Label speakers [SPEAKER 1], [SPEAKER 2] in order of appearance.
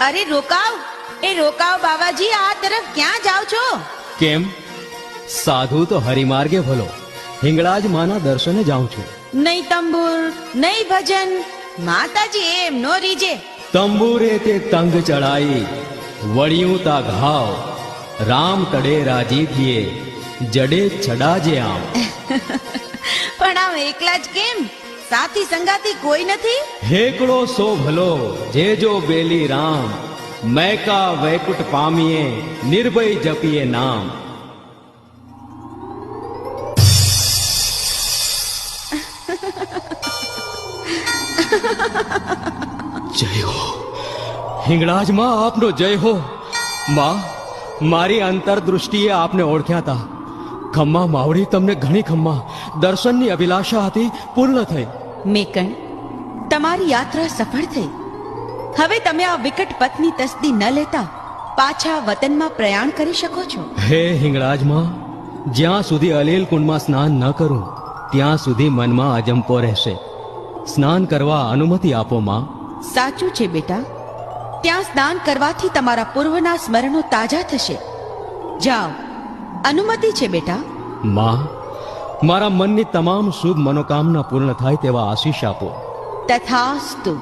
[SPEAKER 1] અરે રોકાવ, એ રોકાવ બાવાજી, આ તરફ ક્યાં જાઓ છો?
[SPEAKER 2] કેમ? સાધુ તો હરિમાર્ગે ભલો, હિંગળાજ માના દર્શને જાઉં છું.
[SPEAKER 1] નહીં તંબુર, નહીં ભજન, માતાજી એમ નો રીજે.
[SPEAKER 2] તંબુરે તે તંગ ચડાઈ, વળિયું તા ઘાવ, રામ તડે રાજી થીએ, જડે છડાજે આમ.
[SPEAKER 1] પણ આમ એકલા જ કેમ? સાથી સંગાતી કોઈ નથી?
[SPEAKER 2] હેકડો સો ભલો, જે જો બેલી રામ, મૈકા વૈકુટ પામીએ, નિર્ભય જપીએ નામ. જય હો હિંગળાજ માં, આપનો જય હો. માં, મારી અંતરદૃષ્ટિએ આપને ઓળખ્યા હતા. ખમ્મા માવડી, તમને ઘણી ખમ્મા. દર્શનની અભિલાષા હતી, પૂર્ણ થઈ.
[SPEAKER 1] મેકણ, તમારી યાત્રા સફળ થઈ. હવે તમે આ વિકટ પથની તસ્દી ન લેતા પાછા વતનમાં પ્રયાણ કરી શકો છો.
[SPEAKER 2] હે હિંગળાજ માં, જ્યાં સુધી અલેલ કુંડમાં સ્નાન ન કરું ત્યાં સુધી મનમાં અજંપો રહેશે. સ્નાન કરવા અનુમતિ આપો માં.
[SPEAKER 1] સાચું છે બેટા, ત્યાં સ્નાન કરવાથી તમારા પૂર્વના સ્મરણો તાજા થશે. જાઓ, અનુમતિ છે બેટા.
[SPEAKER 2] માં, મારા મનની તમામ શુભ મનોકામના પૂર્ણ થાય તેવા આશીષ આપો.
[SPEAKER 1] તથાસ્તુ.